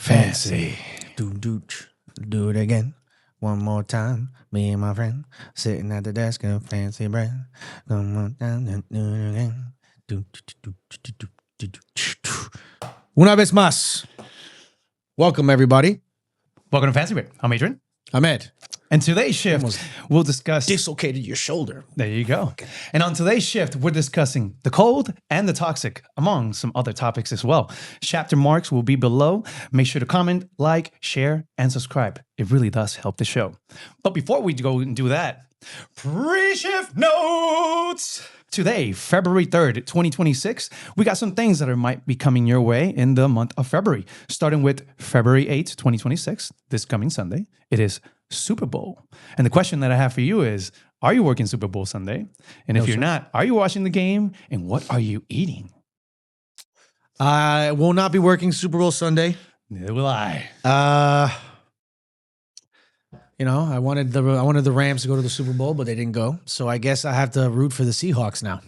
Fancy. Do it again. One more time. Me and my friend sitting at the desk of Fancy Bread. Come on down and do it again. Una vez más. Welcome, everybody. Welcome to FancyBread. I'm Adrian. I'm Ed. And today's shift, we'll discuss... Dislocated your shoulder. There you go. Okay. And on today's shift, we're discussing the cold and the toxic, among some other topics as well. Chapter marks will be below. Make sure to comment, like, share, and subscribe. It really does help the show. But before we go and do that, pre-shift notes! Today, February 3rd, 2026, we got some things that might be coming your way in the month of February. Starting with February 8th, 2026, this coming Sunday, it is Super Bowl. And the question that I have for you is, are you working Super Bowl Sunday? And if you're not, are you watching the game? And what are you eating? I will not be working Super Bowl Sunday. Neither will I. I wanted the Rams to go to the Super Bowl, but they didn't go. So I guess I have to root for the Seahawks now.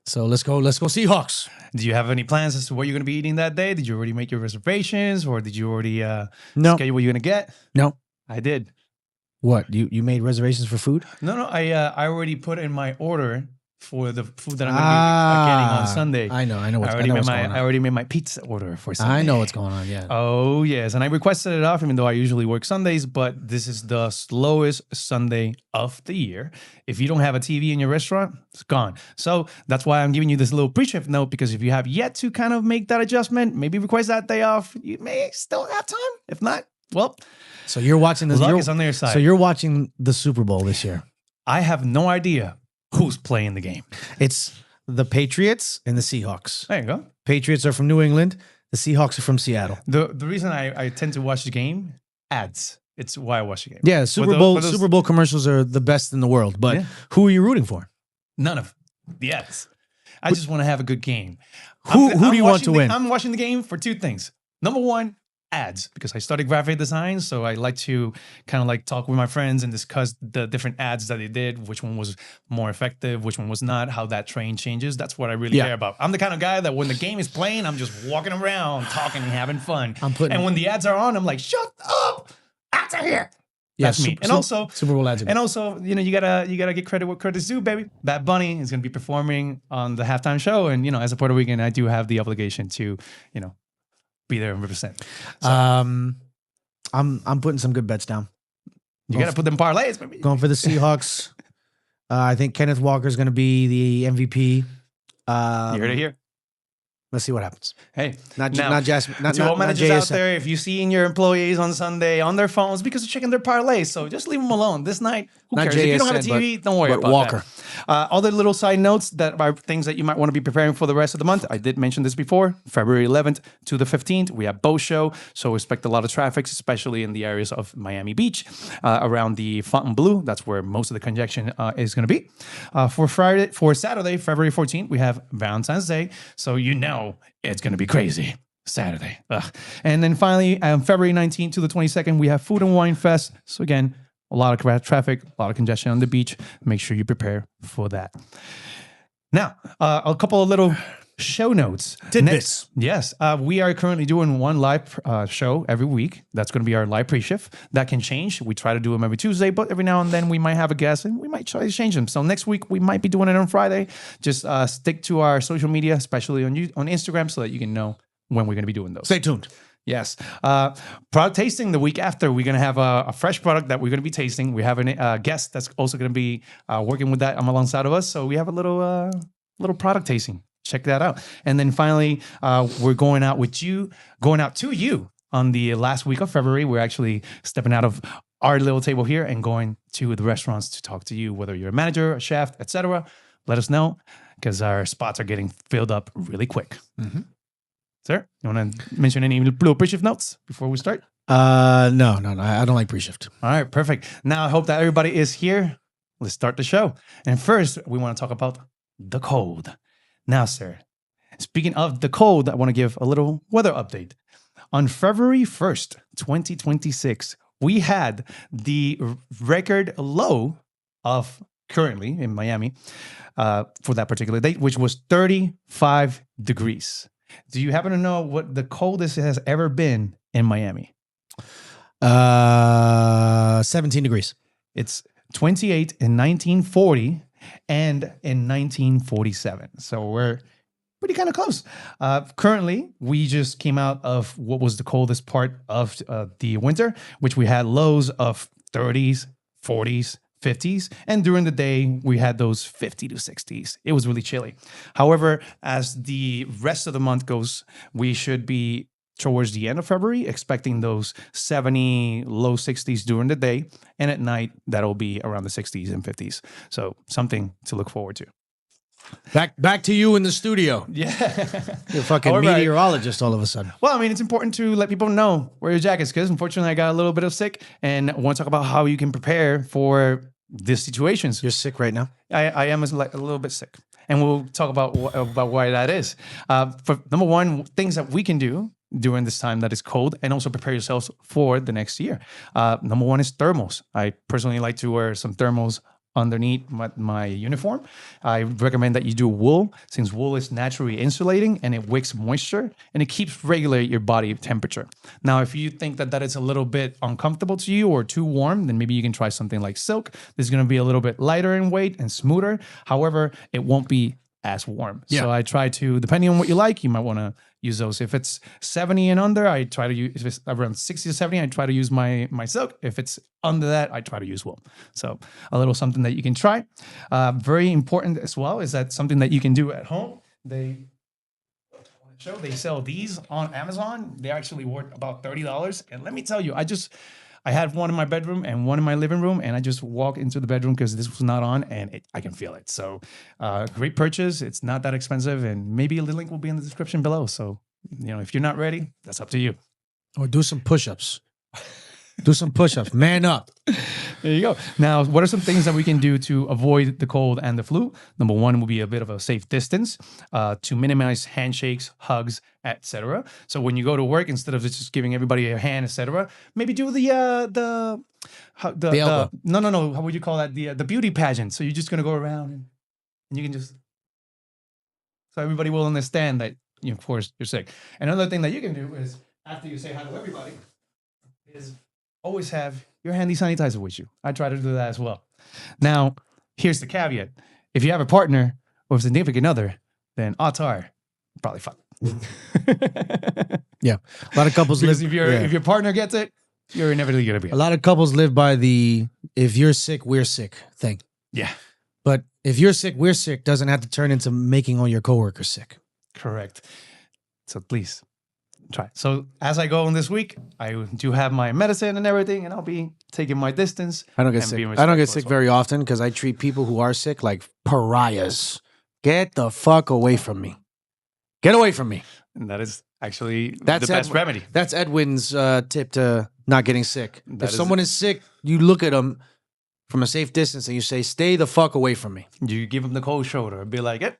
So let's go Seahawks. Do you have any plans as to what you're going to be eating that day? Did you already make your reservations, or did you already No. schedule what you're going to get? No. I did. What? You made reservations for food? No. I already put in my order for the food that I'm going to be getting on Sunday. I know. I already made my pizza order for Sunday. I know what's going on. Yeah. Oh yes, and I requested it off, even though I usually work Sundays. But this is the slowest Sunday of the year. If you don't have a TV in your restaurant, it's gone. So that's why I'm giving you this little pre-shift note, because if you have yet to kind of make that adjustment, maybe request that day off, you may still have time. If not, well. So you're watching this. Luck is on their side. So you're watching the Super Bowl this year. I have no idea who's playing the game. It's the Patriots and the Seahawks. There you go. Patriots are from New England. The Seahawks are from Seattle. The reason I tend to watch the game, ads. It's why I watch the game. Yeah, Super Bowl commercials are the best in the world. But who are you rooting for? None of the ads. I just want to have a good game. Who do you want to win? I'm watching the game for two things. Number one, ads, because I studied graphic design, so I like to kind of like talk with my friends and discuss the different ads that they did, which one was more effective, which one was not, how that train changes. That's what I really care about. I'm the kind of guy that when the game is playing, I'm just walking around, talking and having fun. And when the ads are on, I'm like, shut up, ads are here. That's me. And also Super Bowl ads. And also, you gotta get credit where credit's due, baby. Bad Bunny is gonna be performing on the halftime show, and as a Puerto Rican, I do have the obligation to, be there and represent. So, I'm putting some good bets down. You got to put them parlays, baby. Going for the Seahawks. I think Kenneth Walker is going to be the MVP. You heard it here. Let's see what happens. Hey, not Jasmine. To all managers out there, if you're seeing your employees on Sunday on their phones because they're checking their parlays, so just leave them alone. This night, who cares? If you don't have a TV, don't worry about Walker. That. Other little side notes that are things that you might want to be preparing for the rest of the month. I did mention this before. February 11th to the 15th, we have boat show, so expect a lot of traffic, especially in the areas of Miami Beach, around the Fontainebleau. That's where most of the congestion is going to be. For Saturday, February 14th, we have Valentine's Day, so it's going to be crazy. Saturday. And then finally, February 19th to the 22nd, we have Food and Wine Fest. So again, a lot of traffic, a lot of congestion on the beach. Make sure you prepare for that. Now, a couple of little show notes. Tidbits. Yes. We are currently doing one live show every week. That's going to be our live pre-shift. That can change. We try to do them every Tuesday, but every now and then we might have a guest and we might try to change them. So next week, we might be doing it on Friday. Just stick to our social media, especially on Instagram, so that you can know when we're going to be doing those. Stay tuned. Yes. Product tasting the week after. We're going to have a fresh product that we're going to be tasting. We have a guest that's also going to be working with that alongside of us. So we have a little product tasting. Check that out. And then finally, we're going out to you on the last week of February. We're actually stepping out of our little table here and going to the restaurants to talk to you, whether you're a manager, a chef, etc. Let us know, because our spots are getting filled up really quick. Mm-hmm. Sir, you want to mention any little pre-shift notes before we start? No. I don't like pre-shift. All right, perfect. Now I hope that everybody is here. Let's start the show. And first, we want to talk about the cold. Now, sir, speaking of the cold, I want to give a little weather update. On February 1st, 2026, we had the record low of currently in Miami for that particular date, which was 35 degrees. Do you happen to know what the coldest it has ever been in Miami? 17 degrees. It's 28 in 1940 and in 1947. So we're pretty kind of close. Currently, we just came out of what was the coldest part of the winter, which we had lows of 30s, 40s, 50s. And during the day, we had those 50 to 60s. It was really chilly. However, as the rest of the month goes, we should be towards the end of February, expecting those 70, low 60s during the day. And at night, that'll be around the 60s and 50s. So something to look forward to. Back to you in the studio. Yeah. You're a fucking However, meteorologist all of a sudden. Well, I mean, it's important to let people know where your jacket's, because unfortunately I got a little bit of sick, and I want to talk about how you can prepare for these situations. You're sick right now? I am a little bit sick, and we'll talk about why that is. For number one, things that we can do during this time that is cold, and also prepare yourselves for the next year. Number one is thermals. I personally like to wear some thermals underneath my uniform. I recommend that you do wool, since wool is naturally insulating and it wicks moisture and it keeps regulate your body temperature. Now, if you think that is a little bit uncomfortable to you or too warm, then maybe you can try something like silk. This is going to be a little bit lighter in weight and smoother. However, it won't be as warm. Yeah. So I try to, depending on what you like, you might want to use those. If it's 70 and under, I try to use, if it's around 60 to 70, I try to use my silk. If it's under that, I try to use wool. So a little something that you can try. Very important as well is that something that you can do at home. They sell these on Amazon. They're actually worth about $30. And let me tell you, I had one in my bedroom and one in my living room, and I just walked into the bedroom because this was not on, and I can feel it. So great purchase. It's not that expensive, and maybe the link will be in the description below. So, if you're not ready, that's up to you. Or do some push-ups. Do some push-ups. Man up. There you go. Now, what are some things that we can do to avoid the cold and the flu? Number one will be a bit of a safe distance to minimize handshakes, hugs, etc. So when you go to work, instead of just giving everybody a hand, etc., maybe do the elbow. No. How would you call that? The beauty pageant. So you're just gonna go around and you can just, so everybody will understand that of course you're sick. Another thing that you can do is, after you say hi to everybody, is always have your handy sanitizer with you. I try to do that as well. Now, here's the caveat. If you have a partner or a significant other, then odds are probably fine. Yeah. A lot of couples live. If your partner gets it, you're inevitably going to be. A lot of couples live by the if you're sick, we're sick thing. Yeah. But if you're sick, we're sick doesn't have to turn into making all your coworkers sick. Correct. So please try. So as I go on this week, I do have my medicine and everything, and I'll be taking my distance. I don't get sick. I don't get sick very often because I treat people who are sick like pariahs. Get the fuck away from me. Get away from me. And that is actually the best remedy. That's Edwin's tip to not getting sick. If someone is sick, you look at them from a safe distance and you say, stay the fuck away from me. You give them the cold shoulder and be like, eh.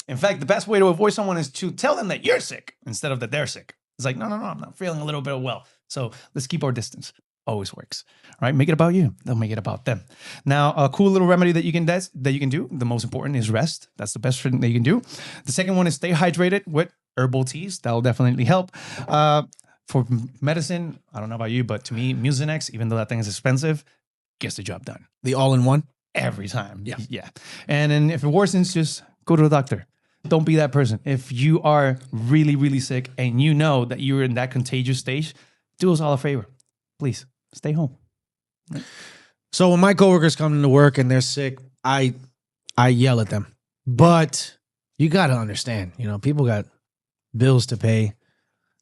In fact, the best way to avoid someone is to tell them that you're sick instead of that they're sick. It's like, no, I'm not feeling a little bit well. So let's keep our distance. Always works. All right, make it about you. They'll make it about them. Now, a cool little remedy that you can do. The most important is rest. That's the best thing that you can do. The second one is stay hydrated with herbal teas. That'll definitely help. For medicine, I don't know about you, but to me, Mucinex, even though that thing is expensive, gets the job done. The all-in-one? Every time. Yeah. And then if it worsens, just go to the doctor. Don't be that person. If you are really, really sick and you know that you're in that contagious stage, do us all a favor. Please stay home. So when my coworkers come into work and they're sick, I yell at them. But you got to understand, people got bills to pay.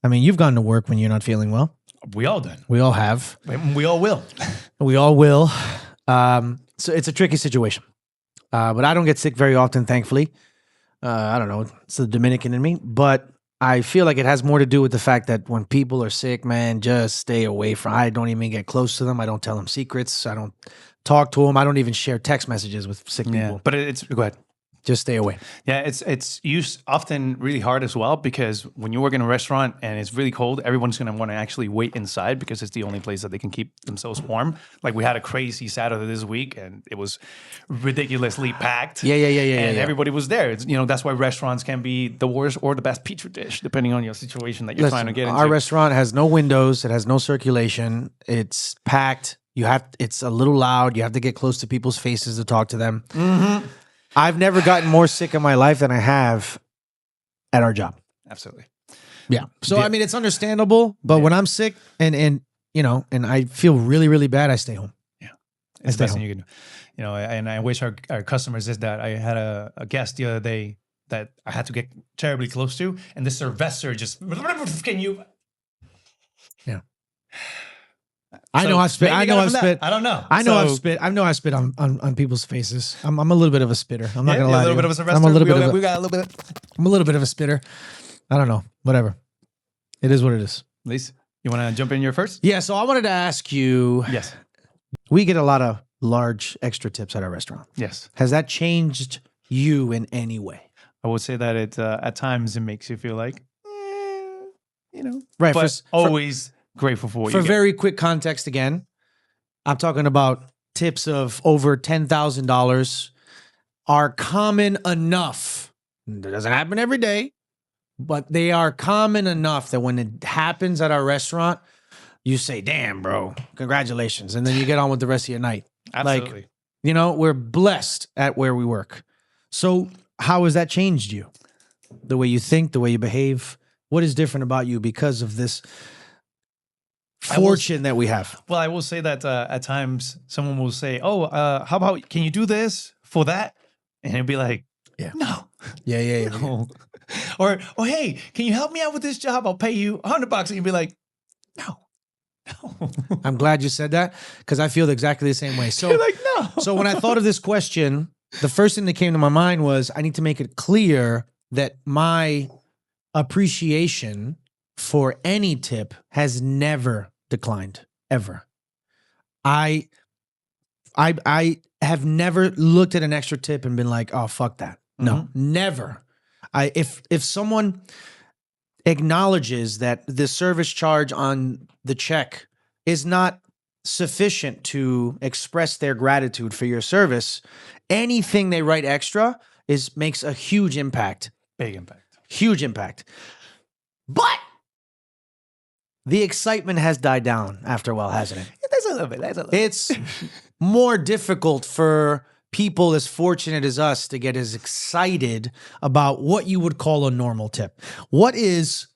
I mean, you've gone to work when you're not feeling well. We all done. We all have. We all will. We all will. So it's a tricky situation. But I don't get sick very often, thankfully. I don't know. It's the Dominican in me. But I feel like it has more to do with the fact that when people are sick, man, just stay away from. I don't even get close to them. I don't tell them secrets. I don't talk to them. I don't even share text messages with sick people. But go ahead. just stay away. Yeah, it's often really hard as well because when you work in a restaurant and it's really cold, everyone's going to want to actually wait inside because it's the only place that they can keep themselves warm. Like we had a crazy Saturday this week and it was ridiculously packed. Yeah. And everybody was there. It's, that's why restaurants can be the worst or the best petri dish depending on your situation that you're trying to get into. Our restaurant has no windows. It has no circulation. It's packed. It's a little loud. You have to get close to people's faces to talk to them. Mm-hmm. I've never gotten more sick in my life than I have at our job. Absolutely. Yeah. So, I mean, it's understandable, but when I'm sick and I feel really, really bad, I stay home. Yeah. It's the best thing you can do. And I wish our customers did that. I had a guest the other day that I had to get terribly close to, and this servester just, can you? Yeah. I know I've spit. I know I've spit. I don't know. I know I've spit. I know I spit on people's faces. I'm a little bit of a spitter. I'm not gonna lie. A little bit of a spitter. I'm a little bit. I'm a little bit of a spitter. I don't know. Whatever. It is what it is. Lise, you want to jump in here first? Yeah. So I wanted to ask you. Yes. We get a lot of large extra tips at our restaurant. Yes. Has that changed you in any way? I would say that it at times it makes you feel like, right? But always grateful for what you get. For very quick context again, I'm talking about tips of over $10,000 are common enough. It doesn't happen every day, but they are common enough that when it happens at our restaurant, you say, damn, bro, congratulations. And then you get on with the rest of your night. Absolutely. Like, we're blessed at where we work. So how has that changed you? The way you think, the way you behave? What is different about you because of this fortune that we have? Well, I will say that at times someone will say, "Oh, how about can you do this for that?" And it'll be like, "No, no." Or, "Oh, hey, can you help me out with this job? I'll pay you $100." And you'll be like, "No." I'm glad you said that because I feel exactly the same way. So, you're like, no. So when I thought of this question, the first thing that came to my mind was I need to make it clear that my appreciation for any tip has never declined, ever. I have never looked at an extra tip and been like, oh, fuck that. No, never. If someone acknowledges that the service charge on the check is not sufficient to express their gratitude for your service, anything they write extra makes a huge impact. Big impact. Huge impact. But the excitement has died down after a while, hasn't it? There's a little bit. It's more difficult for people as fortunate as us to get as excited about what you would call a normal tip. What is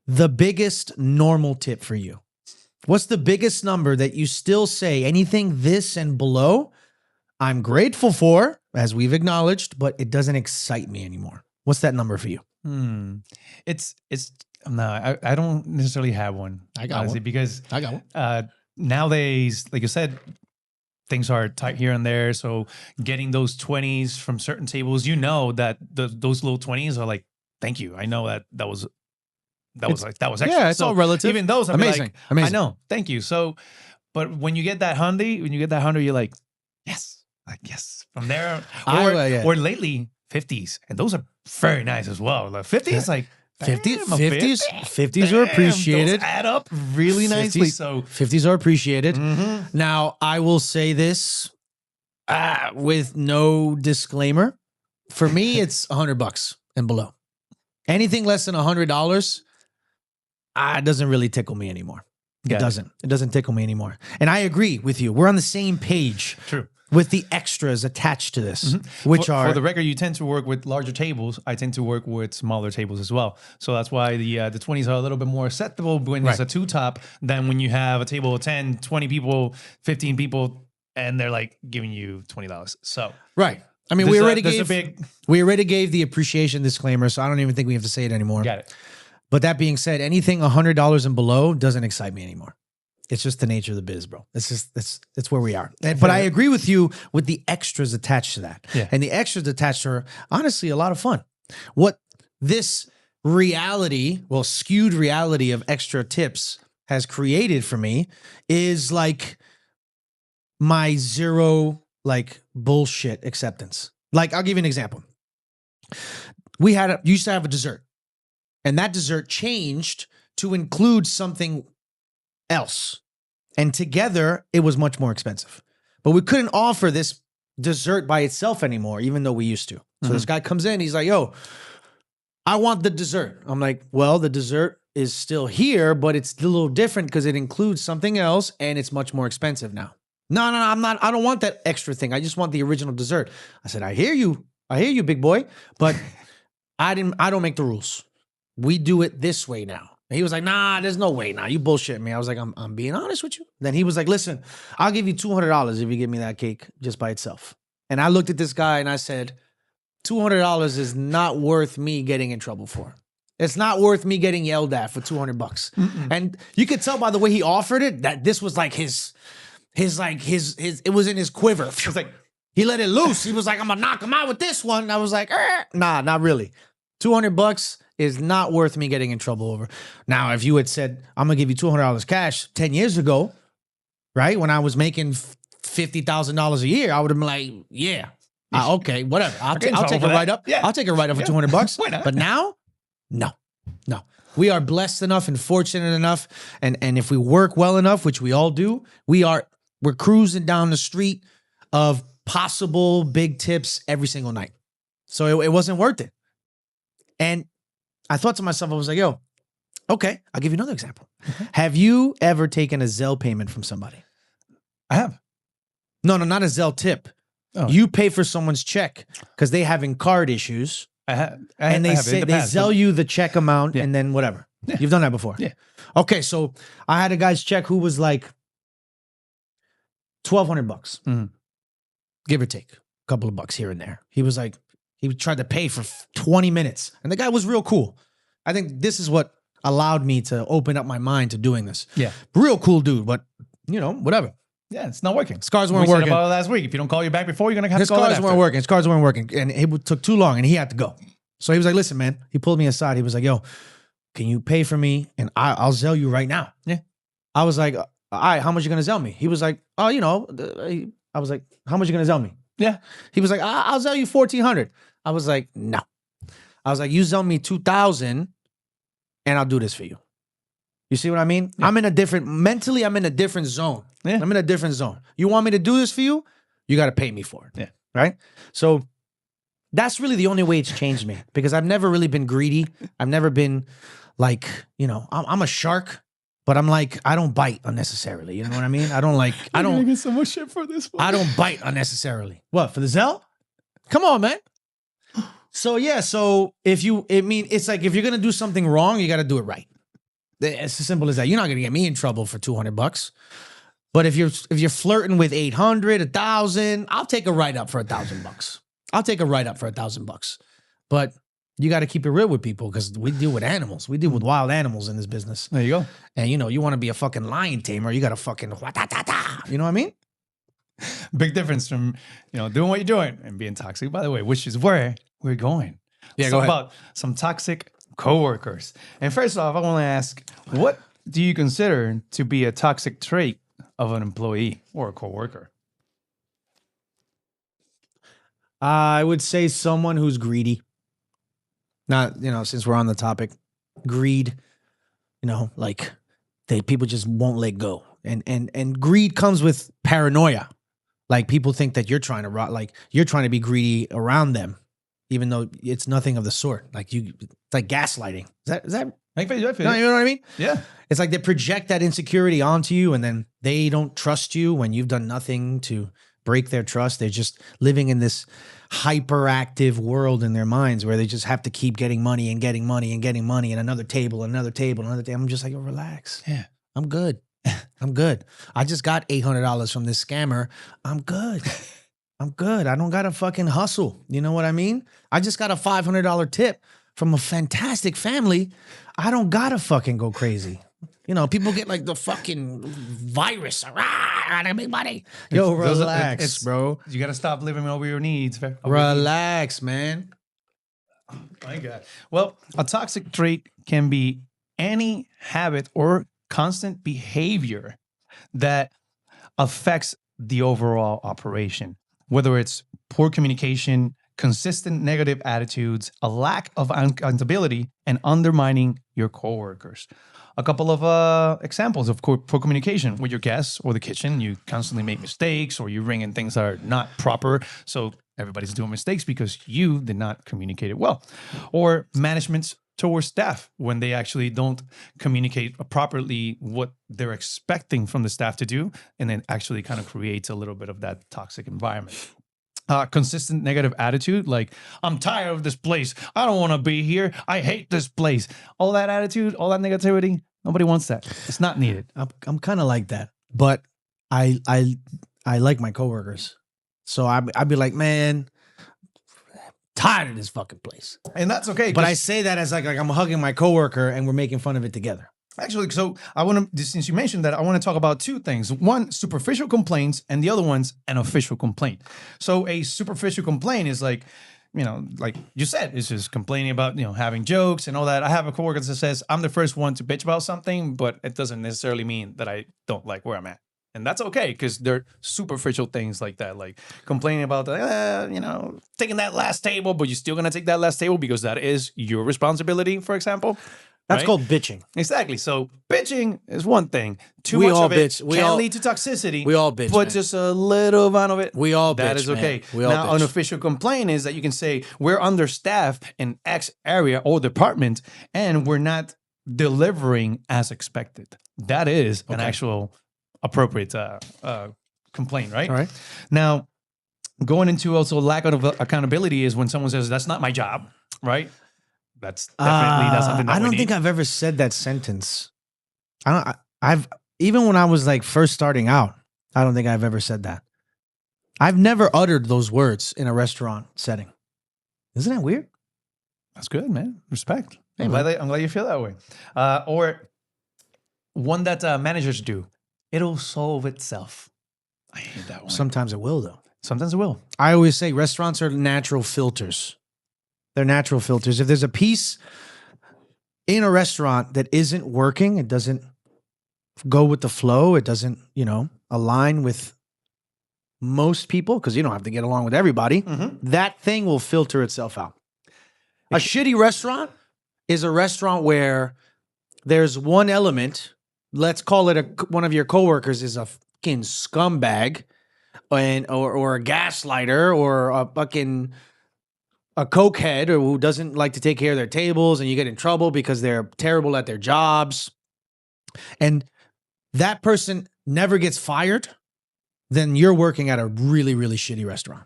the biggest normal tip for you? What's the biggest number that you still say anything this and below, I'm grateful for, as we've acknowledged, but it doesn't excite me anymore? What's that number for you? It's no, I don't necessarily have one. I got one. Because I got one. Nowadays, like you said, things are tight here and there. So getting those 20s from certain tables, that those little 20s are like, thank you. I know that was extra. Yeah, it's all relative. Even those, amazing. I know, thank you. So, but when you get that 100, you're like, yes, From there, or lately 50s, and those are very nice as well. Like 50s, like 50s are appreciated. Those add up really nicely. So 50s are appreciated. Now, I will say this with no disclaimer. For me, it's $100 and below. Anything less than $100, it doesn't really tickle me anymore. It doesn't. It doesn't tickle me anymore. And I agree with you. We're on the same page. True. With the extras attached to this, which for the record, you tend to work with larger tables. I tend to work with smaller tables as well. So that's why the 20s are a little bit more acceptable when it's a two-top than when you have a table of 10, 20 people, 15 people, and they're like giving you $20. So right. I mean, we already gave the appreciation disclaimer, so I don't even think we have to say it anymore. Got it. But that being said, anything $100 and below doesn't excite me anymore. It's just the nature of the biz, bro. It's where we are. But I agree with you with the extras attached to that. Yeah. And the extras attached are honestly a lot of fun. What this skewed reality of extra tips has created for me is like my zero bullshit acceptance. Like, I'll give you an example. Used to have a dessert, and that dessert changed to include something else. And together, it was much more expensive. But we couldn't offer this dessert by itself anymore, even though we used to. So this guy comes in, he's like, yo, I want the dessert. I'm like, well, the dessert is still here, but it's a little different because it includes something else and it's much more expensive now. No, I don't want that extra thing. I just want the original dessert. I said, I hear you, big boy, but I don't make the rules. We do it this way now. And he was like, nah, there's no way now. You bullshit me. I was like, I'm being honest with you. Then he was like, listen, I'll give you $200 if you give me that cake just by itself. And I looked at this guy and I said, $200 is not worth me getting in trouble for. It's not worth me getting yelled at for $200. And you could tell by the way he offered it that this was like his it was in his quiver. It was like he let it loose. He was like, I'm gonna knock him out with this one. I was like, nah, not really. $200 is not worth me getting in trouble over. Now, if you had said, I'm gonna give you $200 cash 10 years ago, right? When I was making $50,000 a year, I would have been like, yeah. Okay, whatever. I'll take a write-up. Yeah. I'll take a write-up for $200. Why not? But now, no. We are blessed enough and fortunate enough, and if we work well enough, which we all do, we're cruising down the street of possible big tips every single night. So it wasn't worth it. And I thought to myself, I was like, yo, okay, I'll give you another example. Have you ever taken a Zelle payment from somebody? I have. No, not a Zelle tip. Oh. You pay for someone's check because they having card issues. And they sell you the check amount and then whatever. Yeah. You've done that before. Yeah. Okay, so I had a guy's check who was like $1,200, give or take, a couple of bucks here and there. He was like, he tried to pay for 20 minutes, and the guy was real cool. I think this is what allowed me to open up my mind to doing this. Yeah, real cool dude, but whatever. Yeah, it's not working. His cards weren't working. We said about it last week. If you don't call you back before, you're gonna have to call His cards weren't working, and it took too long, and he had to go. So he was like, "Listen, man." He pulled me aside. He was like, "Yo, can you pay for me, and I'll Zelle you right now?" Yeah. I was like, "All right, how much you gonna Zelle me?" He was like, "Oh, I was like, how much you gonna Zelle me?" Yeah. He was like, "I'll Zelle you $1,400." I was like, "No." I was like, "You Zelle me $2,000, and I'll do this for you." You see what I mean? Yeah. I'm in a different zone. Yeah. I'm in a different zone. You want me to do this for you? You got to pay me for it. Yeah. Right? So that's really the only way it's changed me, because I've never really been greedy. I've never been like, I'm a shark, but I'm like, I don't bite unnecessarily. You know what I mean? I don't get so much shit for this one. I don't bite unnecessarily. What, for the Zelle? Come on, man. So yeah, it's like if you're going to do something wrong, you got to do it right. It's as simple as that. You're not going to get me in trouble for $200. But if you're flirting with 800, 1,000, I'll take a write-up for $1,000. I'll take a write-up for $1,000. But you got to keep it real with people, because we deal with animals. We deal with wild animals in this business. There you go. And you want to be a fucking lion tamer, you got to fucking you know what I mean? Big difference from doing what you're doing and being toxic, by the way, which is where we're going. Yeah, go ahead. About some toxic coworkers. And first off, I want to ask, what do you consider to be a toxic trait of an employee or a coworker? I would say someone who's greedy. Not, since we're on the topic, greed, like people just won't let go. And greed comes with paranoia. Like, people think that you're trying to be greedy around them, even though it's nothing of the sort. Like, it's like gaslighting. Is that I feel no, you know what I mean? Yeah. It's like they project that insecurity onto you, and then they don't trust you when you've done nothing to break their trust. They're just living in this hyperactive world in their minds where they just have to keep getting money and getting money and getting money, and another table, another table, another table. I'm just like, oh, relax. Yeah. I'm good. I'm good. I just got $800 from this scammer. I'm good. I'm good. I don't got to fucking hustle. You know what I mean? I just got a $500 tip from a fantastic family. I don't got to fucking go crazy. People get like the fucking virus. I got big money. Yo, relax, bro. You got to stop living over your needs. Relax, man. Oh my God. Well, a toxic trait can be any habit or constant behavior that affects the overall operation, whether it's poor communication, consistent negative attitudes, a lack of accountability, and undermining your coworkers. A couple of examples of poor communication with your guests or the kitchen. You constantly make mistakes, or you ring in things that are not proper. So everybody's doing mistakes because you did not communicate it well. Or management towards staff when they actually don't communicate properly what they're expecting from the staff to do, and then actually kind of creates a little bit of that toxic environment. Consistent negative attitude, like, I'm tired of this place. I don't want to be here. I hate this place. All that attitude, all that negativity, nobody wants that. It's not needed. I'm kind of like that, but I like my coworkers. So I'd be like, man, tired of this fucking place. And that's okay. But I say that as like I'm hugging my coworker and we're making fun of it together. Actually, so I want to, since you mentioned that, I want to talk about two things. One, superficial complaints, and the other one's an official complaint. So a superficial complaint is like, like you said, it's just complaining about, having jokes and all that. I have a coworker that says, I'm the first one to bitch about something, but it doesn't necessarily mean that I don't like where I'm at. And that's okay, because they're superficial things like that, like complaining about, taking that last table, but you're still going to take that last table because that is your responsibility, for example. That's right? called bitching. Exactly. So bitching is one thing. Too We much all of it bitch. We can all- lead to toxicity. we all bitch, But man. just a little amount of it, We all that bitch, is man. okay. We all Now, bitch. an official complaint is that you can say, we're understaffed in X area or department, and we're not delivering as expected. That is an actual appropriate complaint, right? All right. Now, going into also lack of accountability is when someone says, that's not my job, right? That's definitely not something that I we don't need. think I've ever said that sentence. I've even when I was like first starting out, I don't think I've ever said that. I've never uttered those words in a restaurant setting. Isn't that weird? That's good, man. Respect. Hey, I'm glad you feel that way. Or one that managers do. It'll solve itself. I hate that one. Sometimes it will, though. Sometimes it will. I always say restaurants are natural filters. They're natural filters. If there's a piece in a restaurant that isn't working, it doesn't go with the flow, it doesn't, align with most people, because you don't have to get along with everybody, that thing will filter itself out. A shitty restaurant is a restaurant where there's one element, let's call it one of your coworkers is a fucking scumbag or a gaslighter or a fucking a cokehead or who doesn't like to take care of their tables, and you get in trouble because they're terrible at their jobs, and that person never gets fired, then you're working at a really, really shitty restaurant.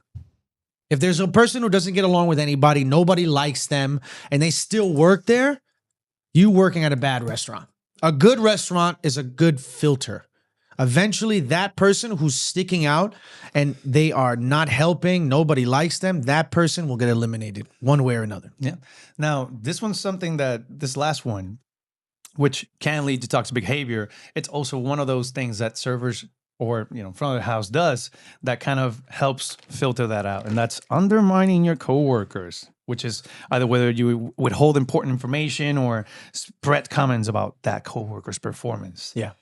If there's a person who doesn't get along with anybody, nobody likes them, and they still work there, you working at a bad restaurant. A good restaurant is a good filter. Eventually, that person who's sticking out and they are not helping, nobody likes them, that person will get eliminated one way or another. Yeah. Now, this last one, which can lead to toxic behavior, it's also one of those things that servers or front of the house does that kind of helps filter that out. And that's undermining your coworkers, which is either whether you withhold important information or spread comments about that coworker's performance. Yeah.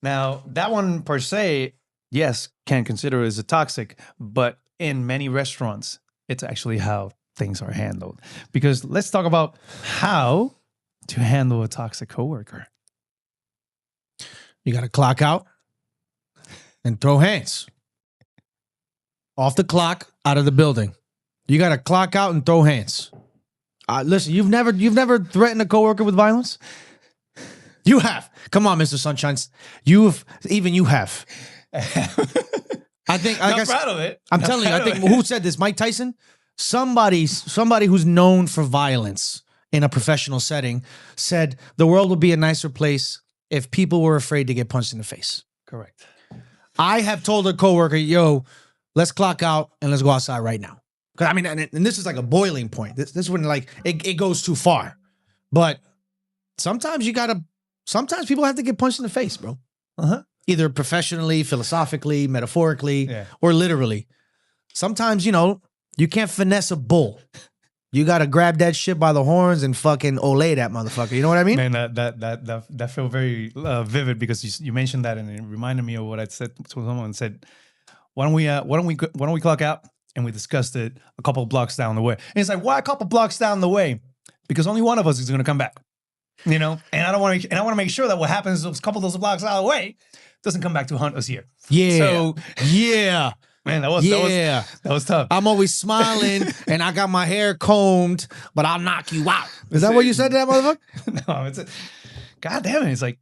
Now, that one per se, yes, can consider it as a toxic, but in many restaurants, it's actually how things are handled. Because let's talk about how to handle a toxic coworker. You got to clock out and throw hands. Off the clock, out of the building. You got to clock out and throw hands. Listen, you've never threatened a coworker with violence? You have. Come on, Mr. Sunshine. You have. I think. Not proud of it. I'm telling you. I think who said this? Mike Tyson. Somebody who's known for violence in a professional setting said the world would be a nicer place if people were afraid to get punched in the face. Correct. I have told a coworker, "Yo, let's clock out and let's go outside right now." Because I mean, and this is like a boiling point. This is when like it goes too far. But sometimes sometimes people have to get punched in the face, bro. Either professionally, philosophically, metaphorically, or literally. Sometimes, you can't finesse a bull. You got to grab that shit by the horns and fucking olay that motherfucker. You know what I mean? Man, that felt very vivid because you mentioned that and it reminded me of what I said to someone. Said, why don't we clock out and we discussed it a couple of blocks down the way. And it's like, why a couple blocks down the way? Because only one of us is going to come back, you know. And I want to make sure that what happens those couple of those blocks out of the way doesn't come back to hunt us here. Yeah. So yeah. man, that was tough. I'm always smiling and I got my hair combed, but I'll knock you out. Is that what you said to that motherfucker? No, God damn it. It's like,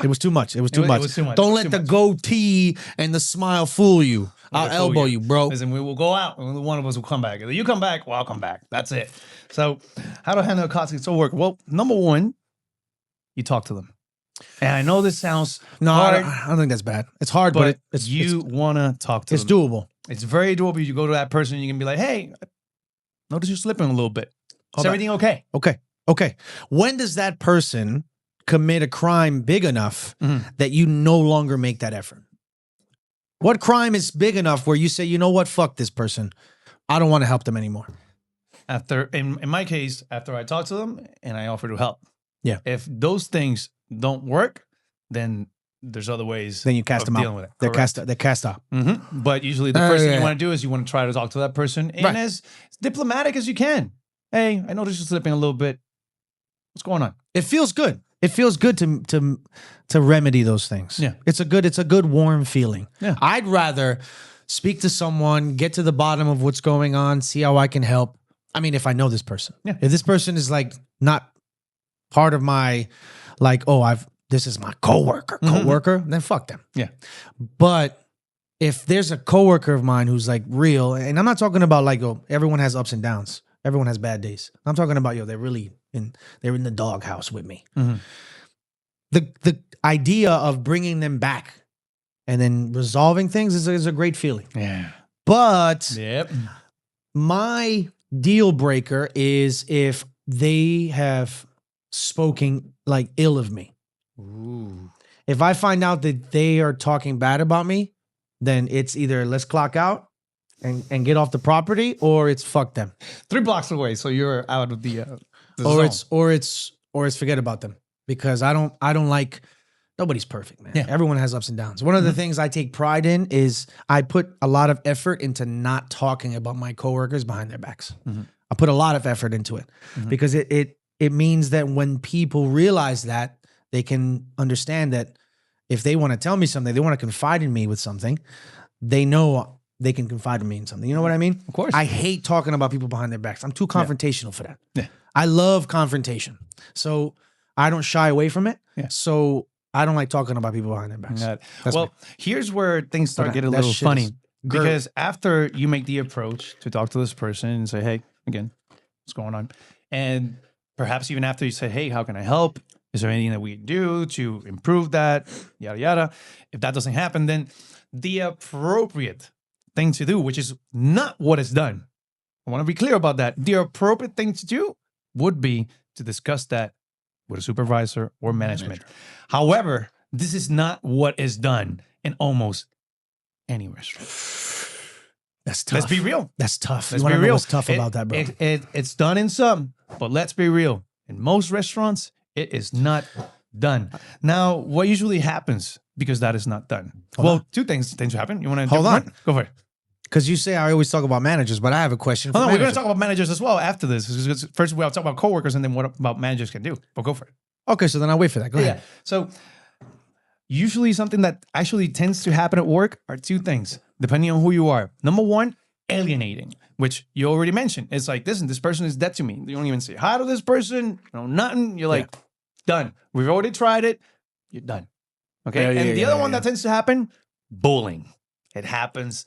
it was too much. It was too much. It was too much. Don't let the goatee and the smile fool you. I'll elbow you, bro. Listen, we will go out and one of us will come back. Either you come back or I'll come back. That's it. So how to handle a toxic coworker? Well, number one, you talk to them. And I know this sounds hard. I don't think that's bad. It's hard, but you want to talk to them. It's doable. It's very doable. You go to that person and you can be like, hey, notice you're slipping a little bit. Is everything okay? Okay. When does that person commit a crime big enough that you no longer make that effort? What crime is big enough where you say, you know what, fuck this person. I don't want to help them anymore. In my case, after I talk to them and I offer to help. Yeah. If those things don't work, then there's other ways. Then you cast them out. With it. They're cast out. Mm-hmm. But usually the first thing you want to do is you want to try to talk to that person and as diplomatic as you can. Hey, I noticed you're slipping a little bit. What's going on? It feels good. It feels good to remedy those things. Yeah. It's a good warm feeling. Yeah. I'd rather speak to someone, get to the bottom of what's going on, see how I can help. I mean, if I know this person. Yeah. If this person is like not part of my this is my coworker, then fuck them. Yeah. But if there's a coworker of mine who's like real, and I'm not talking about like, everyone has ups and downs. Everyone has bad days. I'm talking about, they're in the doghouse with me. Mm-hmm. The idea of bringing them back and then resolving things is a great feeling. Yeah. But yep. My deal breaker is if they have spoken like ill of me. Ooh. If I find out that they are talking bad about me, then it's either let's clock out and get off the property, or it's fuck them. 3 blocks away, so you're out of the or zone. it's forget about them, because I don't like, nobody's perfect, man. Yeah. Everyone has ups and downs. One of the things I take pride in is I put a lot of effort into not talking about my coworkers behind their backs. Mm-hmm. I put a lot of effort into it because it means that when people realize that, they can understand that if they want to tell me something, they want to confide in me with something, they know they can confide in me in something. You know what I mean? Of course. I hate talking about people behind their backs. I'm too confrontational for that. Yeah. I love confrontation. So I don't shy away from it. Yeah. So I don't like talking about people behind their backs. Well, here's where things start getting a little funny. Because after you make the approach to talk to this person and say, hey, again, what's going on? And perhaps even after you say, hey, how can I help? Is there anything that we can do to improve that? Yada, yada. If that doesn't happen, then the appropriate thing to do, which is not what is done. I want to be clear about that. The appropriate thing to do would be to discuss that with a supervisor or management. However, this is not what is done in almost any restaurant. That's tough. Let's be real. That's tough. Let's you be real. real. What's tough about that, bro? It's done in some, but let's be real. In most restaurants, it is not done. Now, what usually happens because that is not done? Hold on. 2 things happen. You want to hold on? Go for it. Because you say I always talk about managers, but I have a question. Hold on, we're going to talk about managers as well after this. First, we'll talk about coworkers, and then what about managers can do. But go for it. Okay, so then I'll wait for that. Go ahead. So usually something that actually tends to happen at work are 2 things, depending on who you are. Number 1, alienating, which you already mentioned. It's like, listen, this person is dead to me. You don't even say hi to this person, nothing. You're like, done. We've already tried it. You're done. Okay. And the other one that tends to happen, bullying. It happens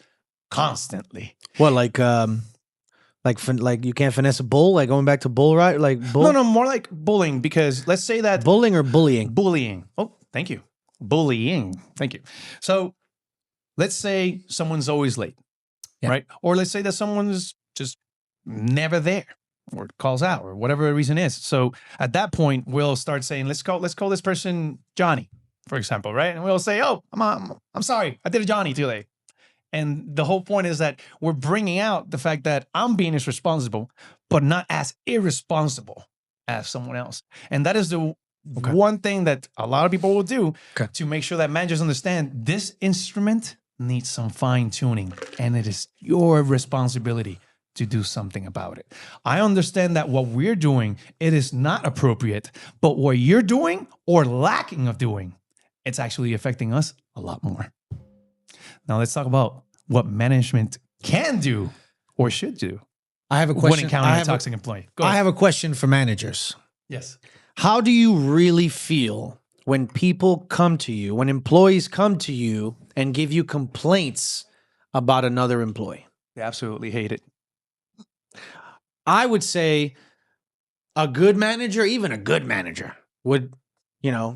constantly. What, like you can't finesse a bull? Like going back to bull, right? Like bull? No, more like bullying, because let's say that bullying or bullying? Bullying. Oh, thank you. Bullying. Thank you. So let's say someone's always late, right? Or let's say that someone's just never there, or calls out, or whatever the reason is. So at that point, we'll start saying, let's call this person Johnny, for example, right? And we'll say, oh, I'm sorry, I did a Johnny today. And the whole point is that we're bringing out the fact that I'm being as responsible, but not as irresponsible as someone else. And that is the one thing that a lot of people will do to make sure that managers understand this instrument needs some fine tuning, and it is your responsibility to do something about it. I understand that what we're doing, it is not appropriate, but what you're doing or lacking of doing, it's actually affecting us a lot more. Now let's talk about what management can do or should do. I have a question. When encountering a toxic employee. Go ahead. I have a question for managers. Yes. How do you really feel when people come to you, when employees come to you and give you complaints about another employee? They absolutely hate it. I would say a good manager, even a good manager, would,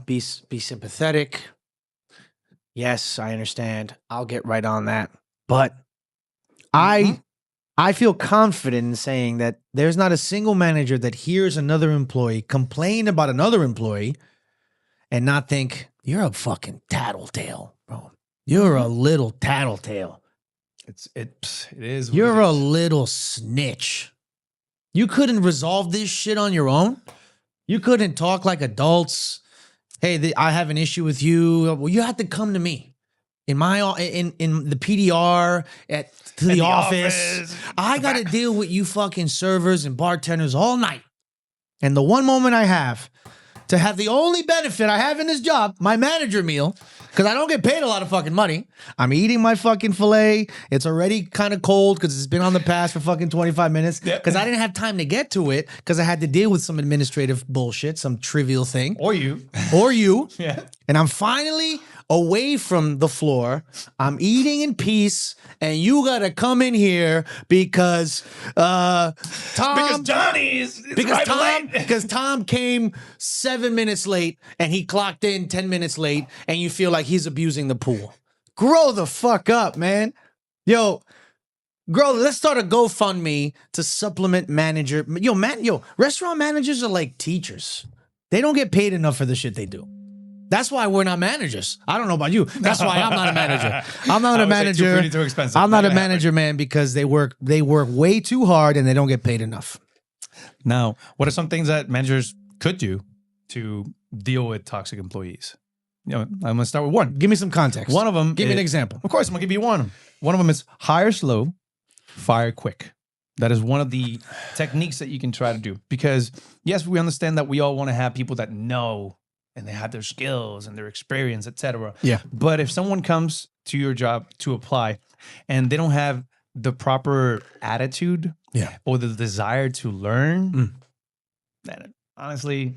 be sympathetic. Yes, I understand. I'll get right on that. But I feel confident in saying that there's not a single manager that hears another employee complain about another employee and not think, you're a fucking tattletale, bro. You're a little tattletale. It is. You're a little snitch. You couldn't resolve this shit on your own. You couldn't talk like adults. Hey, I have an issue with you. Well, you have to come to me in the PDR to the office. I got to deal with you fucking servers and bartenders all night. And the one moment I have to have the only benefit I have in this job, my manager meal, because I don't get paid a lot of fucking money. I'm eating my fucking filet. It's already kind of cold because it's been on the pass for fucking 25 minutes because I didn't have time to get to it because I had to deal with some administrative bullshit, some trivial thing. Or you. Yeah. And I'm finally away from the floor. I'm eating in peace, and you gotta come in here because Tom. Because Johnny is because Tom came 7 minutes late and he clocked in 10 minutes late, and you feel like he's abusing the pool. Grow the fuck up, man. Let's start a GoFundMe to supplement manager. Restaurant managers are like teachers. They don't get paid enough for the shit they do. That's why we're not managers. I don't know about you. That's why I'm not a manager. I'm not a manager. Too expensive. I'm not a manager, man, because they work way too hard and they don't get paid enough. Now, what are some things that managers could do to deal with toxic employees? I'm going to start with one. Give me some context. One of them. Give me an example. Of course, I'm going to give you one. One of them is hire slow, fire quick. That is one of the techniques that you can try to do. Because, yes, we understand that we all want to have people that know and they have their skills and their experience, etc. Yeah. But if someone comes to your job to apply and they don't have the proper attitude or the desire to learn, then honestly,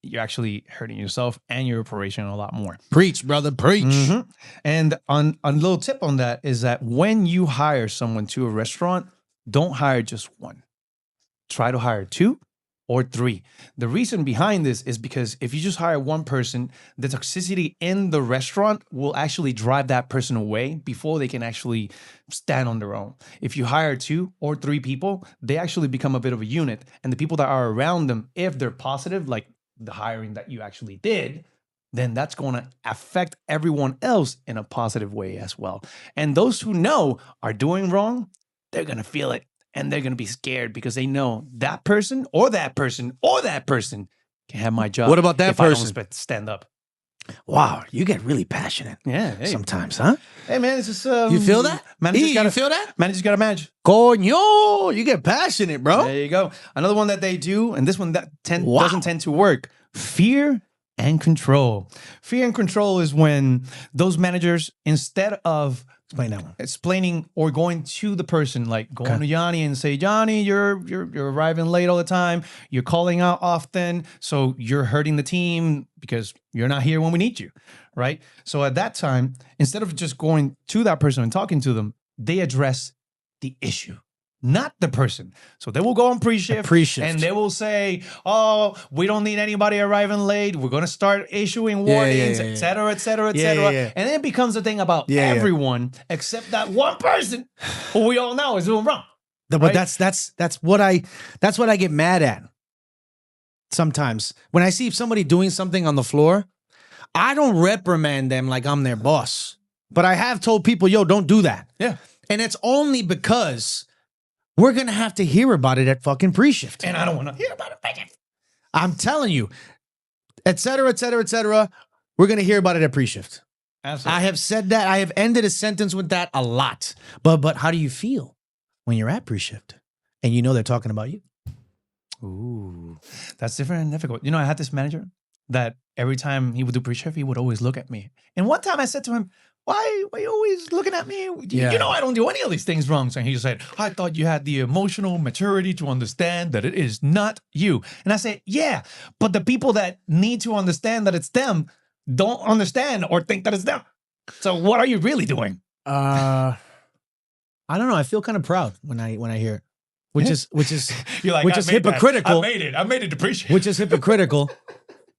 you're actually hurting yourself and your operation a lot more. Preach, brother, preach. Mm-hmm. And a little tip on that is that when you hire someone to a restaurant, don't hire just one. Try to hire 2 or 3. The reason behind this is because if you just hire one person, the toxicity in the restaurant will actually drive that person away before they can actually stand on their own. If you hire 2 or 3 people, they actually become a bit of a unit. And the people that are around them, if they're positive, like the hiring that you actually did, then that's going to affect everyone else in a positive way as well. And those who know are doing wrong, they're going to feel it. And they're going to be scared because they know that person or that person or that person can have my job. What about that person? I don't stand up. Wow, you get really passionate. Yeah. Hey. Sometimes, huh? Hey, man, it's just... you feel that? You feel that? Managers got to manage. Coño, you get passionate, bro. There you go. Another one that they do, and this one that doesn't tend to work. Fear and control. Fear and control is when those managers, instead of... Explain that one. Explaining or going to the person, like going to Johnny and say, Johnny, you're arriving late all the time. You're calling out often. So you're hurting the team because you're not here when we need you, right? So at that time, instead of just going to that person and talking to them, they address the issue, not the person. So they will go on pre-shift. And they will say, oh, we don't need anybody arriving late. We're going to start issuing warnings, et cetera, et cetera, et cetera. And then it becomes a thing about everyone except that one person who we all know is doing wrong. But right? that's what I get mad at. Sometimes when I see somebody doing something on the floor, I don't reprimand them like I'm their boss. But I have told people, yo, don't do that. Yeah. And it's only because we're going to have to hear about it at fucking pre-shift. And I don't want to hear about it pre-shift. I'm telling you, et cetera, et cetera, et cetera. We're going to hear about it at pre-shift. Absolutely. I have said that. I have ended a sentence with that a lot. But how do you feel when you're at pre-shift and you know they're talking about you? Ooh, that's different and difficult. You know, I had this manager that every time he would do pre-shift, he would always look at me. And one time I said to him, why are you always looking at me? You know I don't do any of these things wrong. So he said, I thought you had the emotional maturity to understand that it is not you. And I said, yeah, but the people that need to understand that it's them don't understand or think that it's them. So what are you really doing? I don't know. I feel kind of proud when I hear it. Which is You're like, which is hypocritical. I made it appreciate. Which is hypocritical.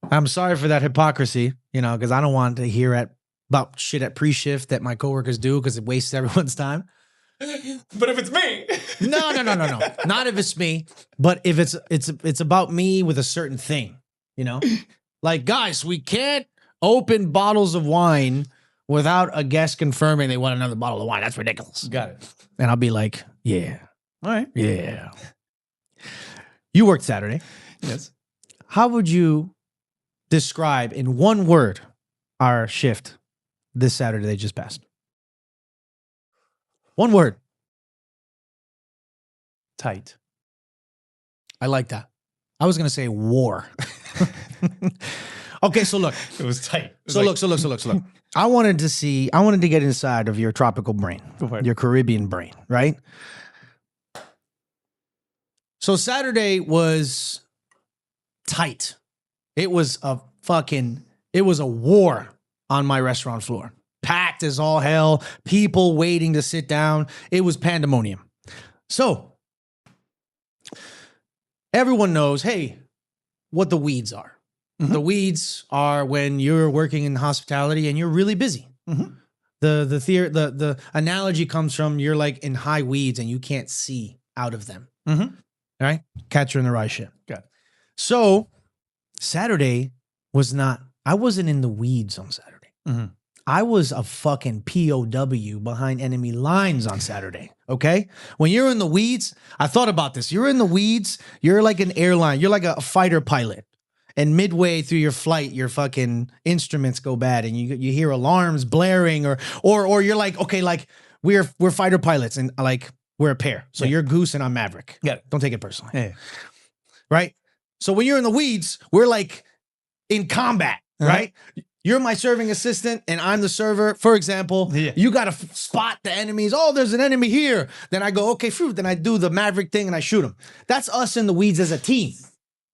I'm sorry for that hypocrisy, you know, because I don't want to hear about shit at pre-shift that my coworkers do because it wastes everyone's time. But if it's me, No. Not if it's me, but if it's about me with a certain thing, you know? Like, guys, we can't open bottles of wine without a guest confirming they want another bottle of wine. That's ridiculous. got it. And I'll be like, yeah. All right. Yeah. You worked Saturday. Yes. How would you describe in one word our shift this Saturday they just passed? One word. Tight. I like that. I was going to say war. Okay, so look. It was tight. So look. I wanted to get inside of your tropical brain, your Caribbean brain, right? So Saturday was tight. It was a war on my restaurant floor. Packed as all hell, people waiting to sit down. It was pandemonium. So everyone knows, hey, what the weeds are. Mm-hmm. The weeds are when you're working in hospitality and you're really busy. Mm-hmm. The analogy comes from you're like in high weeds and you can't see out of them. Mm-hmm. All right? Catcher in the rye ship. Got it. So Saturday I wasn't in the weeds on Saturday. Mm-hmm. I was a fucking POW behind enemy lines on Saturday, okay? When you're in the weeds, I thought about this. You're in the weeds, you're like an airline, you're like a fighter pilot. And midway through your flight, your fucking instruments go bad and you hear alarms blaring or you're like, okay, like we're fighter pilots and like we're a pair. So you're Goose and I'm Maverick. Yeah. Don't take it personally. Yeah. Right? So when you're in the weeds, we're like in combat, right? You're my serving assistant and I'm the server. For example, you got to spot the enemies. Oh, there's an enemy here. Then I go, okay, phew. Then I do the Maverick thing and I shoot him. That's us in the weeds as a team.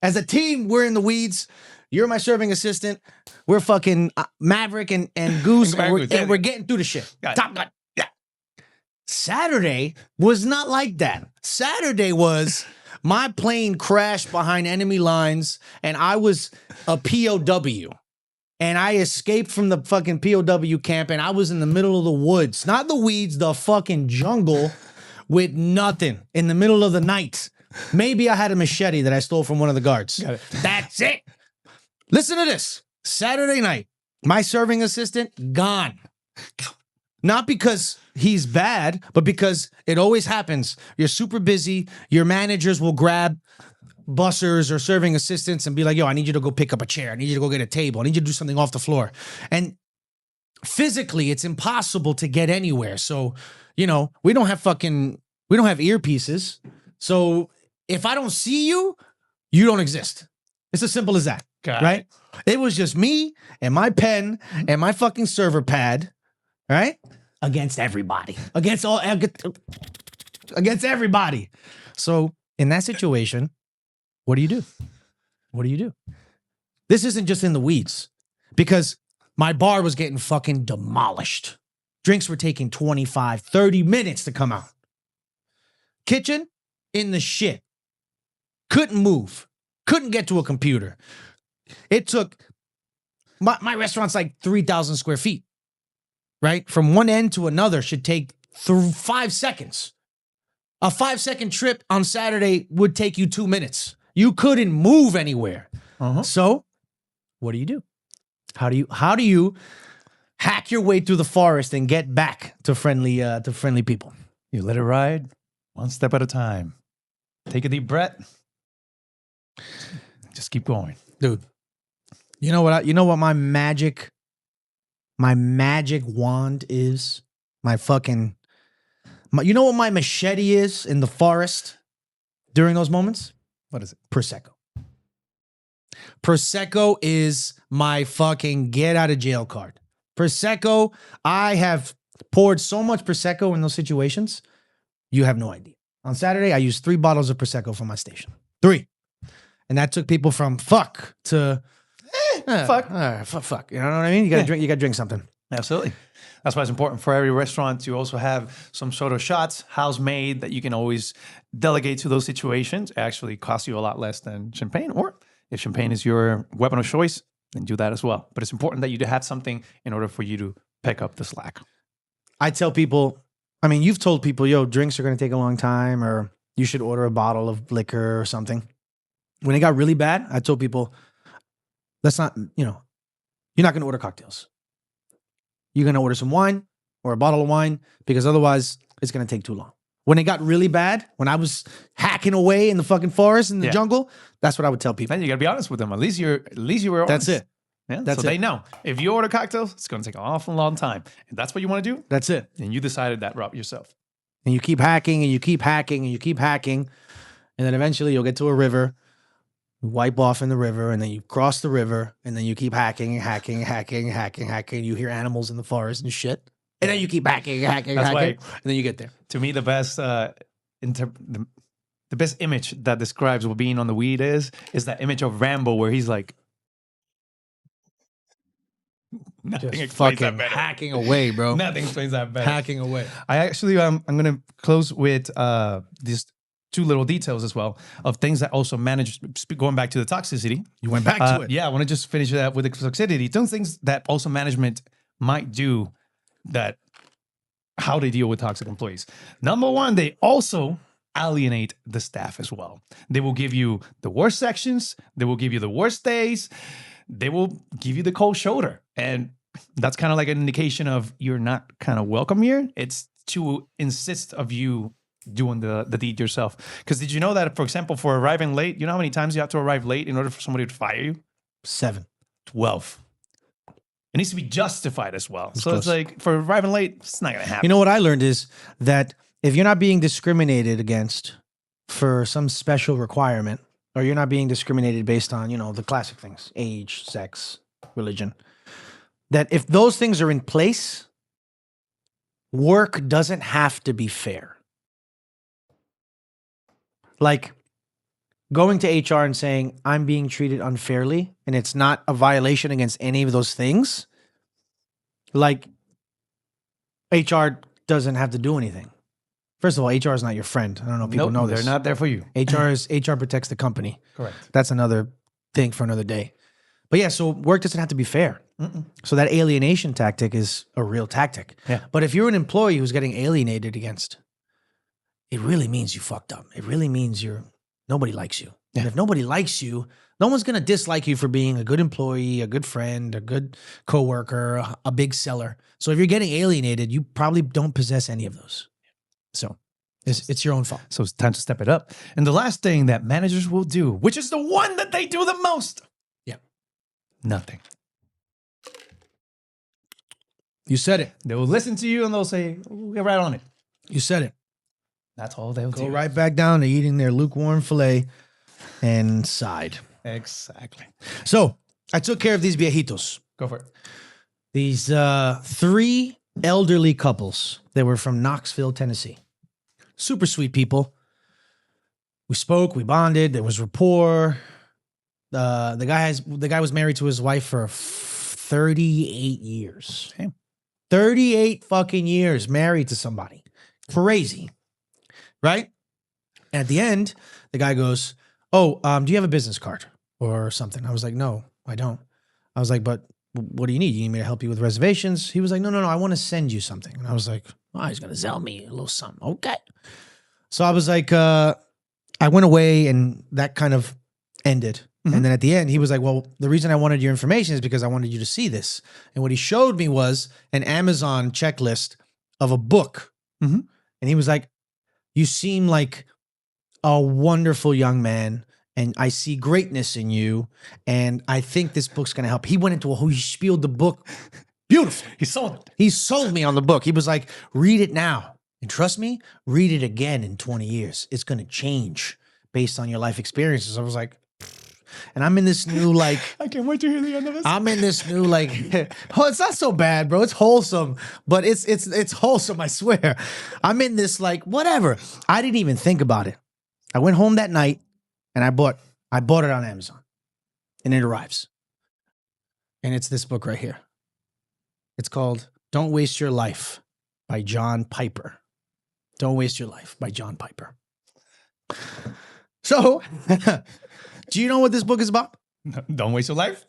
As a team, we're in the weeds. You're my serving assistant. We're fucking Maverick and Goose, and we're getting through the shit. Top Gun. Yeah. Saturday was not like that. Saturday was my plane crashed behind enemy lines, and I was a POW. And I escaped from the fucking POW camp, and I was in the middle of the woods. Not the weeds, the fucking jungle with nothing in the middle of the night. Maybe I had a machete that I stole from one of the guards. That's it. Listen to this. Saturday night, my serving assistant, gone. Not because he's bad, but because it always happens. You're super busy. Your managers will grab bussers or serving assistants and be like, yo, I need you to go pick up a chair. I need you to go get a table. I need you to do something off the floor. And physically, it's impossible to get anywhere. So, you know, we don't have earpieces. So if I don't see you, you don't exist. It's as simple as that, right? It was just me and my pen and my fucking server pad, right? Against everybody. Against everybody. So in that situation, what do you do? What do you do? This isn't just in the weeds because my bar was getting fucking demolished. Drinks were taking 25, 30 minutes to come out. Kitchen in the shit. Couldn't move. Couldn't get to a computer. It took, my restaurant's like 3,000 square feet, right? From one end to another should take 5 seconds. A 5-second trip on Saturday would take you 2 minutes. You couldn't move anywhere. So what do you do? How do you hack your way through the forest and get back to friendly people? You let it ride one step at a time. Take a deep breath. Just keep going. Dude. You know what my magic my magic wand is? You know what my machete is in the forest during those moments? What is it? Prosecco. Prosecco is my fucking get out of jail card. Prosecco, I have poured so much Prosecco in those situations, you have no idea. On Saturday, I used 3 bottles of Prosecco for my station. 3. And that took people from fuck to fuck. Fuck. You know what I mean? You gotta drink something. Absolutely. That's why it's important for every restaurant to also have some sort of shots, house made, that you can always delegate to those situations. It actually costs you a lot less than champagne. Or if champagne is your weapon of choice, then do that as well. But it's important that you have something in order for you to pick up the slack. I tell people, I mean, you've told people, yo, drinks are going to take a long time, or you should order a bottle of liquor or something. When it got really bad, I told people, let's not, you're not going to order cocktails. You're going to order some wine or a bottle of wine, because otherwise it's going to take too long. When it got really bad, when I was hacking away in the fucking forest in the jungle, that's what I would tell people. Then you got to be honest with them. At least you were honest. That's it. Yeah, so they know. If you order cocktails, it's going to take an awful long time. And that's what you want to do? That's it. And you decided that route yourself. And you keep hacking and you keep hacking and you keep hacking. And then eventually you'll get to a river, you wipe off in the river, and then you cross the river, and then you keep hacking and hacking and hacking and hacking and hacking. You hear animals in the forest and shit. And then you keep hacking and hacking and hacking. And then you get there. To me, the best the best image that describes what being on the weed is that image of Rambo where he's like, nothing just explains fucking that better. hacking away, bro. Nothing explains that better. Hacking away. I actually, I'm going to close with these 2 little details as well of things that also manage, going back to the toxicity. You went back to it. Yeah, I want to just finish that with the toxicity. Some things that also management might do, that how they deal with toxic employees. Number 1, they also alienate the staff as well. They will give you the worst sections. They will give you the worst days. They will give you the cold shoulder. And that's kind of like an indication of you're not kind of welcome here. It's to insist of you doing the deed yourself. Because did you know that, for example, for arriving late, you know how many times you have to arrive late in order for somebody to fire you? 7. 12. It needs to be justified as well. So it's like, for arriving late, it's not going to happen. You know what I learned is that if you're not being discriminated against for some special requirement, or you're not being discriminated based on, the classic things, age, sex, religion, that if those things are in place, work doesn't have to be fair. Like going to HR and saying, I'm being treated unfairly, and it's not a violation against any of those things, like HR doesn't have to do anything. First of all, HR is not your friend. I don't know if people know this. They're not there for you. HR protects the company. Correct. That's another thing for another day. But yeah, so work doesn't have to be fair. So that alienation tactic is a real tactic. Yeah. But if you're an employee who's getting alienated against, it really means you fucked up. It really means nobody likes you. Yeah. And if nobody likes you, no one's going to dislike you for being a good employee, a good friend, a good coworker, a big seller. So if you're getting alienated, you probably don't possess any of those. So it's your own fault. So it's time to step it up. And the last thing that managers will do, which is the one that they do the most. Yeah. Nothing. You said it. They will listen to you and they'll say, we'll get right on it. You said it. That's all they'll do. Go right back down to eating their lukewarm filet and side. Exactly. So I took care of these viejitos. Go for it. These 3 elderly couples. They were from Knoxville, Tennessee. Super sweet people. We spoke, we bonded, there was rapport. The guy was married to his wife for 38 years. Damn. 38 fucking years married to somebody. Crazy. Right? And at the end, the guy goes, do you have a business card or something? I was like, no, I don't. I was like, but what do you need? You need me to help you with reservations? He was like, no, I want to send you something. And I was like, he's going to sell me a little something. Okay. So I was like, I went away and that kind of ended. Mm-hmm. And then at the end, he was like, well, the reason I wanted your information is because I wanted you to see this. And what he showed me was an Amazon checklist of a book. Mm-hmm. And he was like, you seem like a wonderful young man, and I see greatness in you, and I think this book's going to help. He went into he spieled the book Beautiful. He sold it. He sold me on the book. He was like, read it now. And trust me, read it again in 20 years. It's going to change based on your life experiences. I was like, and I'm in this new, like, I can't wait to hear the end of this. I'm in this new, like, oh, it's not so bad, bro. It's wholesome, but it's wholesome, I swear. I'm in this, like, whatever. I didn't even think about it. I went home that night and I bought it on Amazon, and it arrives. And it's this book right here. It's called Don't Waste Your Life by John Piper. Don't Waste Your Life by John Piper. So, do you know what this book is about? Don't waste your life.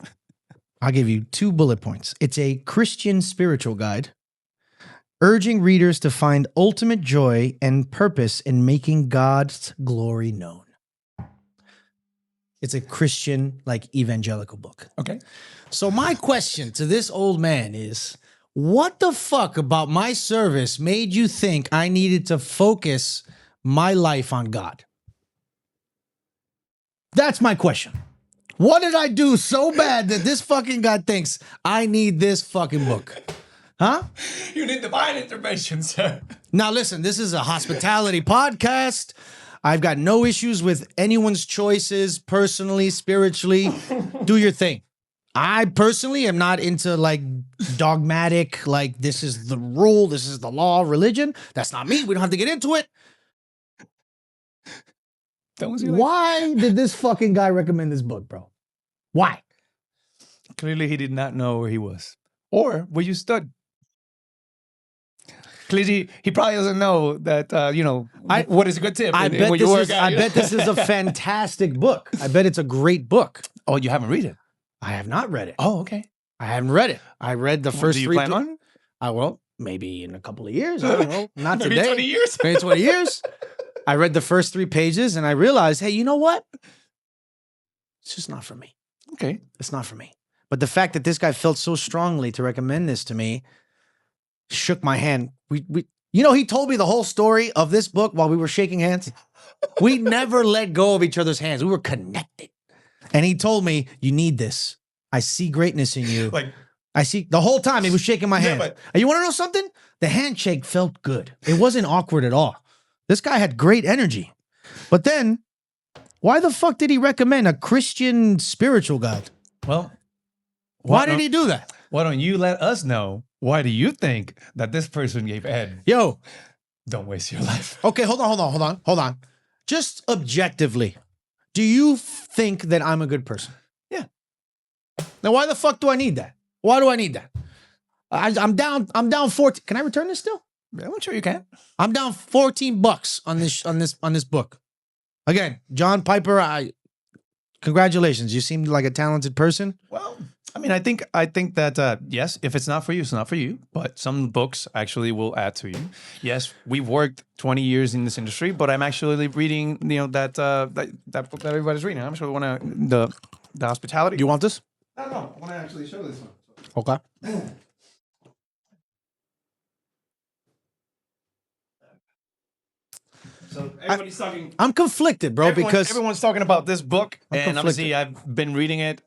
I'll give you 2 bullet points. It's a Christian spiritual guide urging readers to find ultimate joy and purpose in making God's glory known. It's a Christian, like, evangelical book. Okay. So my question to this old man is, what the fuck about my service made you think I needed to focus my life on God? That's my question. What did I do so bad that this fucking guy thinks I need this fucking book? Huh? You need divine intervention, sir. Now listen, this is a hospitality podcast. I've got no issues with anyone's choices, personally, spiritually. Do your thing. I personally am not into, like, dogmatic, like, this is the rule, this is the law, religion. That's not me. We don't have to get into it. Why did this fucking guy recommend this book, bro? Why? Clearly, he did not know where he was or where you stood. Clearly, he probably doesn't know that, what is a good tip. I bet this is a fantastic book. I bet it's a great book. Oh, you haven't read it? I have not read it. Oh, okay. I haven't read it. I read the first 3. Do you plan on? I will. Maybe in a couple of years. I don't know. Not Maybe today. 20 years. Maybe 20 years. I read the first 3 pages and I realized, hey, you know what? It's just not for me. Okay. It's not for me. But the fact that this guy felt so strongly to recommend this to me shook my hand. He told me the whole story of this book while we were shaking hands. We never let go of each other's hands. We were connected. And he told me, you need this. I see greatness in you. I see the whole time he was shaking my hand. And you want to know something? The handshake felt good. It wasn't awkward at all. This guy had great energy. But then, why the fuck did he recommend a Christian spiritual guide? Well, why did he do that? Why don't you let us know? Why do you think that this person gave Ed? Yo, don't waste your life. Okay, hold on. Just objectively, do you think that I'm a good person? Yeah. Now, why the fuck do I need that? Why do I need that? I'm down 14. Can I return this still? Yeah, I'm sure you can. I'm down $14 on this book. Again, John Piper, congratulations. You seem like a talented person. Well, I mean, I think that yes, if it's not for you, it's not for you. But some books actually will add to you. Yes, we've worked 20 years in this industry, but I'm actually reading, that book that everybody's reading. I'm actually the hospitality. You want this? No, I want to actually show this one. Okay. So everybody's talking. I'm conflicted, bro, because everyone's talking about this book, and conflicted. obviously I've been reading it.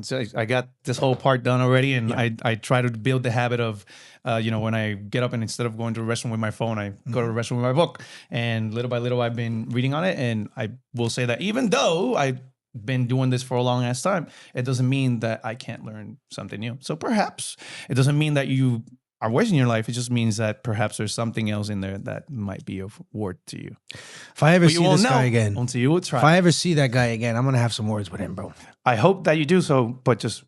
So I got this whole part done already, and I try to build the habit of, when I get up and instead of going to the restroom with my phone, I go to the restroom with my book. And little by little, I've been reading on it, and I will say that even though I've been doing this for a long ass time, it doesn't mean that I can't learn something new. So perhaps it doesn't mean that you are wasting your life. It just means that perhaps there's something else in there that might be of worth to you. If I ever see this guy again, until you will try. If I ever see that guy again, I'm gonna have some words with him, bro. I hope that you do so, but just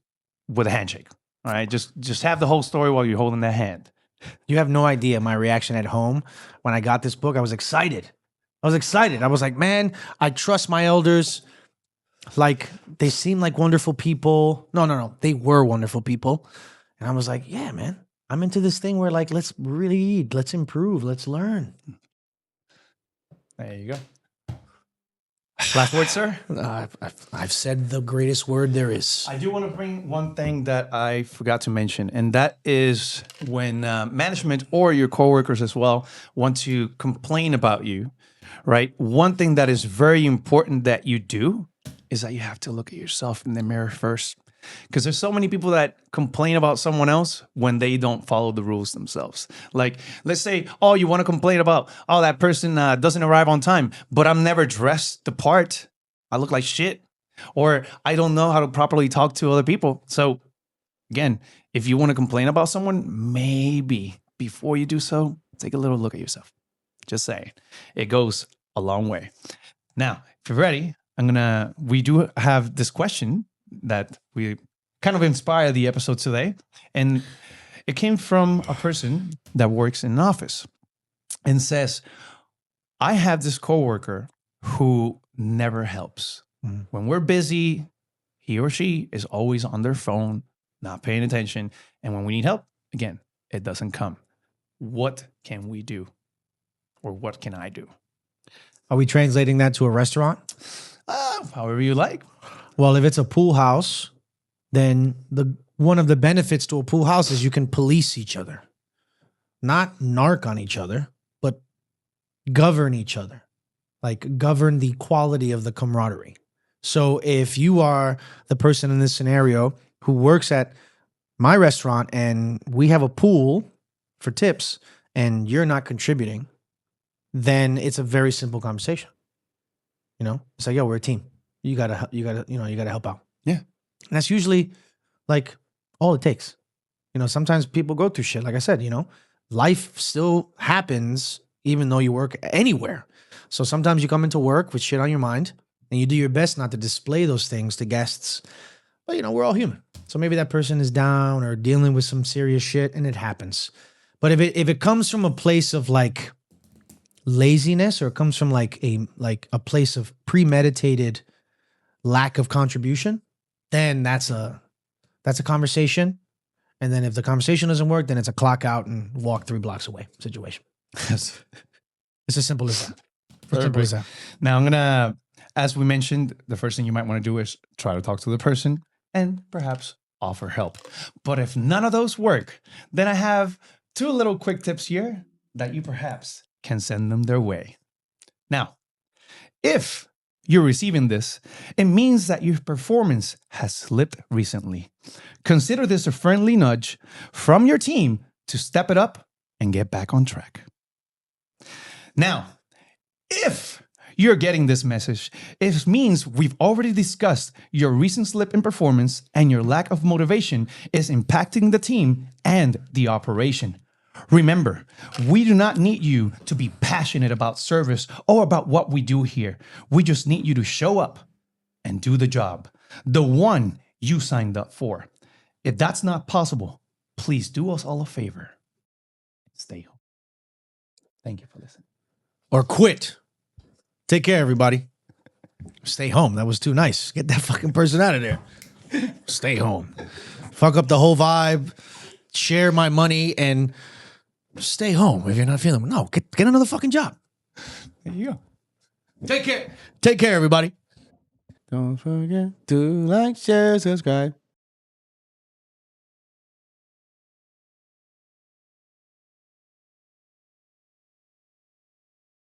with a handshake. All right, just have the whole story while you're holding that hand. You have no idea my reaction at home when I got this book. I was excited. I was like, man, I trust my elders. Like, they seem like wonderful people. No. They were wonderful people. And I was like, yeah, man. I'm into this thing where, like, let's read, let's improve, let's learn. There you go. Last word, sir? I've said the greatest word there is. I do want to bring one thing that I forgot to mention, and that is when management or your coworkers as well want to complain about you, right? One thing that is very important that you do is that you have to look at yourself in the mirror first. Because there's so many people that complain about someone else when they don't follow the rules themselves. Like, let's say, oh, you want to complain about, oh, that person doesn't arrive on time, but I'm never dressed the part. I look like shit. Or I don't know how to properly talk to other people. So again, if you want to complain about someone, maybe before you do so, take a little look at yourself. Just saying. It goes a long way. Now, if you're ready, we do have this question that we kind of inspired the episode today. And it came from a person that works in an office and says, I have this coworker who never helps. When we're busy, he or she is always on their phone, not paying attention. And when we need help, again, it doesn't come. What can we do? Or what can I do? Are we translating that to a restaurant? However you like. Well, if it's a pool house, then one of the benefits to a pool house is you can police each other. Not narc on each other, but govern each other. Like govern the quality of the camaraderie. So if you are the person in this scenario who works at my restaurant and we have a pool for tips and you're not contributing, then it's a very simple conversation. You know, it's like, yo, we're a team. You gotta help out. Yeah. And that's usually like all it takes. You know, sometimes people go through shit. Like I said, you know, life still happens even though you work anywhere. So sometimes you come into work with shit on your mind and you do your best not to display those things to guests. But, you know, we're all human. So maybe that person is down or dealing with some serious shit and it happens. But if it comes from a place of like laziness or it comes from like a place of premeditated lack of contribution, then that's a conversation. And then if the conversation doesn't work, then it's a clock out and walk 3 blocks away situation. It's as simple as that. As simple as that. Now I'm gonna, as we mentioned, the first thing you might want to do is try to talk to the person and perhaps offer help. But if none of those work, then I have 2 little quick tips here that you perhaps can send them their way. Now, if you're receiving this, it means that your performance has slipped recently. Consider this a friendly nudge from your team to step it up and get back on track. Now, if you're getting this message, it means we've already discussed your recent slip in performance and your lack of motivation is impacting the team and the operation. Remember, we do not need you to be passionate about service or about what we do here. We just need you to show up and do the job, the one you signed up for. If that's not possible, please do us all a favor. Stay home. Thank you for listening. Or quit. Take care, everybody. Stay home. That was too nice. Get that fucking person out of there. Stay home. Fuck up the whole vibe. Share my money and stay home if you're not feeling. No, get another fucking job. There you go. Take care. Take care, everybody. Don't forget to like, share, subscribe.